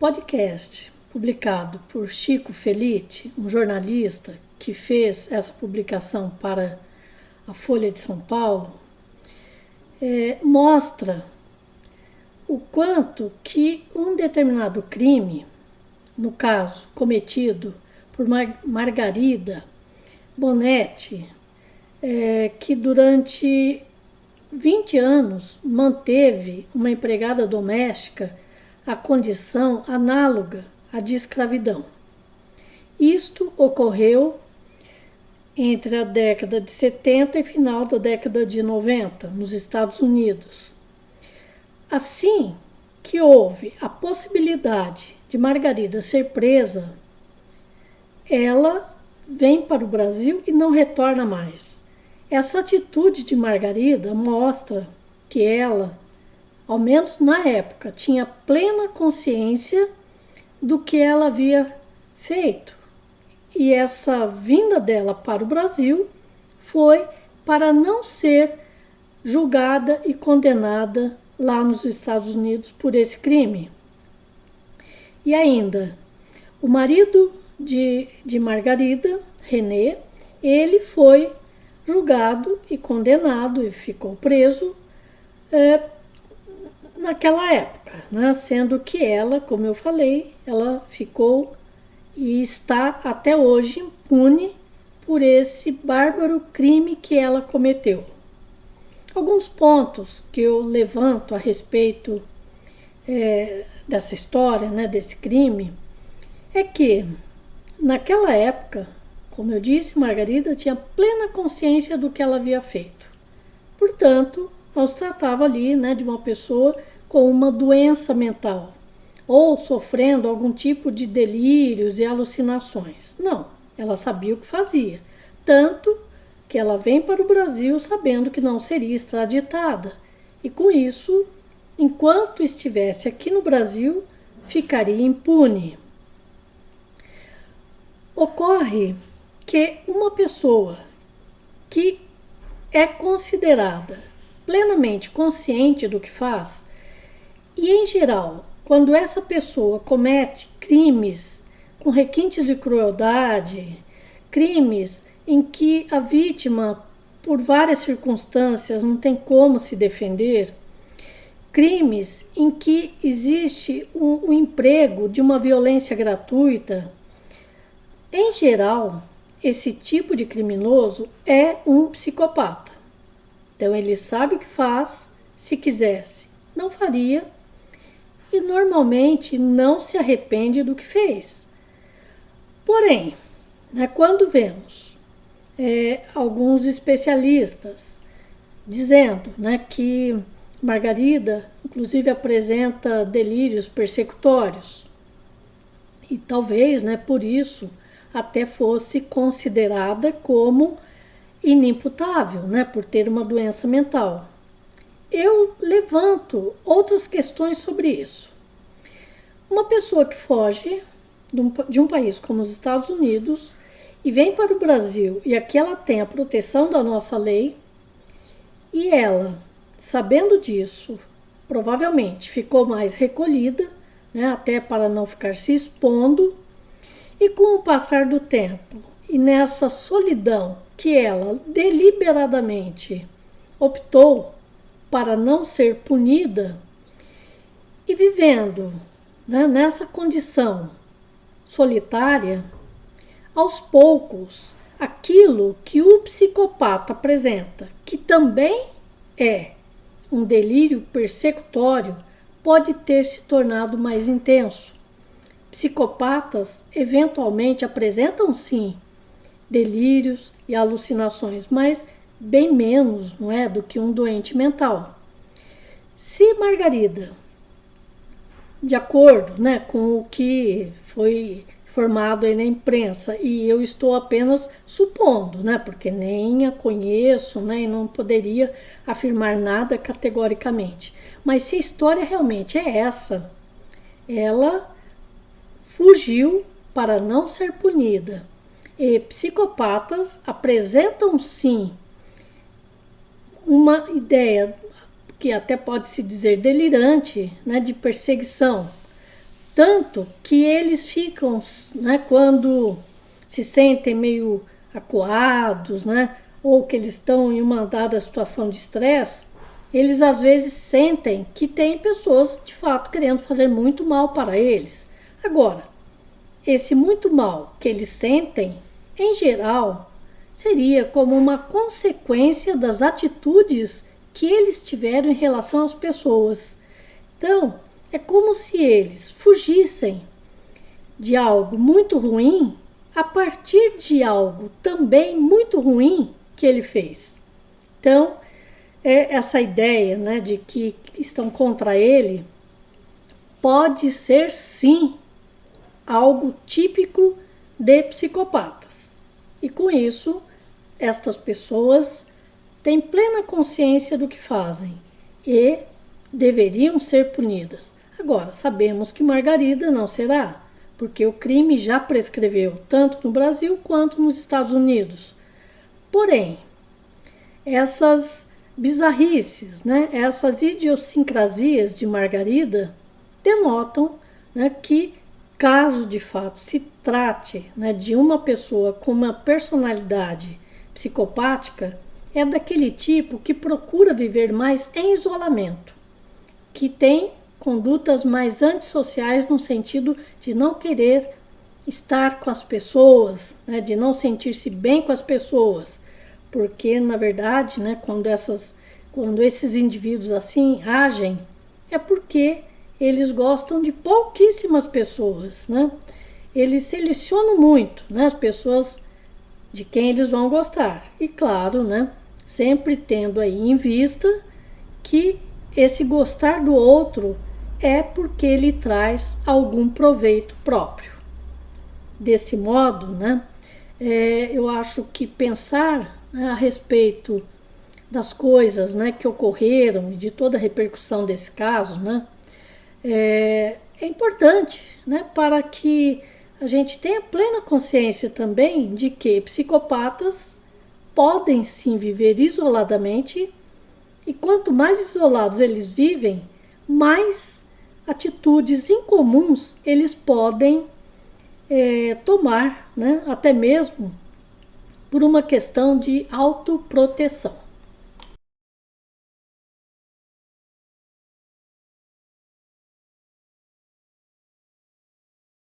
podcast publicado por Chico Felitti, um jornalista que fez essa publicação para a Folha de São Paulo, mostra o quanto que um determinado crime, no caso cometido por Margarida Bonetti, que durante 20 anos manteve uma empregada doméstica a condição análoga à de escravidão. Isto ocorreu entre a década de 70 e final da década de 90, nos Estados Unidos. Assim que houve a possibilidade de Margarida ser presa, ela vem para o Brasil e não retorna mais. Essa atitude de Margarida mostra que ela, ao menos na época, tinha plena consciência do que ela havia feito. E essa vinda dela para o Brasil foi para não ser julgada e condenada lá nos Estados Unidos por esse crime. E ainda, o marido de Margarida, René, ele foi julgado e condenado e ficou preso naquela época, né? Sendo que ela, como eu falei, ela ficou e está até hoje impune por esse bárbaro crime que ela cometeu. Alguns pontos que eu levanto a respeito dessa história, né, desse crime, é que naquela época, como eu disse, Margarida tinha plena consciência do que ela havia feito. Portanto, não se tratava ali, né, de uma pessoa com uma doença mental ou sofrendo algum tipo de delírios e alucinações. Não, ela sabia o que fazia. Tanto que ela vem para o Brasil sabendo que não seria extraditada. E com isso, enquanto estivesse aqui no Brasil, ficaria impune. Ocorre que uma pessoa que é considerada plenamente consciente do que faz, e em geral, quando essa pessoa comete crimes com requintes de crueldade, crimes em que a vítima, por várias circunstâncias, não tem como se defender, crimes em que existe o emprego de uma violência gratuita, em geral, esse tipo de criminoso é um psicopata. Então ele sabe o que faz, se quisesse, não faria, e normalmente não se arrepende do que fez. Porém, né, quando vemos alguns especialistas dizendo, né, que Margarida, inclusive, apresenta delírios persecutórios, e talvez, né, por isso até fosse considerada como inimputável, né, por ter uma doença mental. Eu levanto outras questões sobre isso. Uma pessoa que foge de um país como os Estados Unidos e vem para o Brasil, e aqui ela tem a proteção da nossa lei, e ela, sabendo disso, provavelmente ficou mais recolhida, né, até para não ficar se expondo, e com o passar do tempo, e nessa solidão que ela deliberadamente optou para não ser punida, e vivendo, né, nessa condição solitária, aos poucos, aquilo que o psicopata apresenta, que também é um delírio persecutório, pode ter se tornado mais intenso. Psicopatas eventualmente apresentam sim delírios e alucinações, mas bem menos, não é, do que um doente mental. Se Margarida, de acordo, né, com o que foi formado aí na imprensa, e eu estou apenas supondo, né, porque nem a conheço, né, e não poderia afirmar nada categoricamente. Mas se a história realmente é essa, ela fugiu para não ser punida. E psicopatas apresentam sim uma ideia que até pode se dizer delirante, né, de perseguição, Tanto que eles ficam, né, quando se sentem meio acuados, né, ou que eles estão em uma dada situação de estresse, eles às vezes sentem que tem pessoas de fato querendo fazer muito mal para eles. Agora, esse muito mal que eles sentem, em geral, seria como uma consequência das atitudes que eles tiveram em relação às pessoas. Então, é como se eles fugissem de algo muito ruim a partir de algo também muito ruim que ele fez. Então, essa ideia, né, de que estão contra ele pode ser sim algo típico de psicopatas. E com isso, estas pessoas têm plena consciência do que fazem e deveriam ser punidas. Agora, sabemos que Margarida não será, porque o crime já prescreveu, tanto no Brasil quanto nos Estados Unidos. Porém, essas bizarrices, né, essas idiosincrasias de Margarida denotam, né, que caso de fato se trate, né, de uma pessoa com uma personalidade psicopática, é daquele tipo que procura viver mais em isolamento, que tem condutas mais antissociais no sentido de não querer estar com as pessoas, né, de não sentir-se bem com as pessoas, porque na verdade, né, quando esses indivíduos assim agem, é porque eles gostam de pouquíssimas pessoas, né? Eles selecionam muito, né, as pessoas de quem eles vão gostar. E claro, né, sempre tendo aí em vista que esse gostar do outro é porque ele traz algum proveito próprio. Desse modo, né, eu acho que pensar, né, a respeito das coisas, né, que ocorreram e de toda a repercussão desse caso, né, é importante, né, para que a gente tenha plena consciência também de que psicopatas podem sim viver isoladamente, e quanto mais isolados eles vivem, mais atitudes incomuns eles podem tomar, né, até mesmo por uma questão de autoproteção.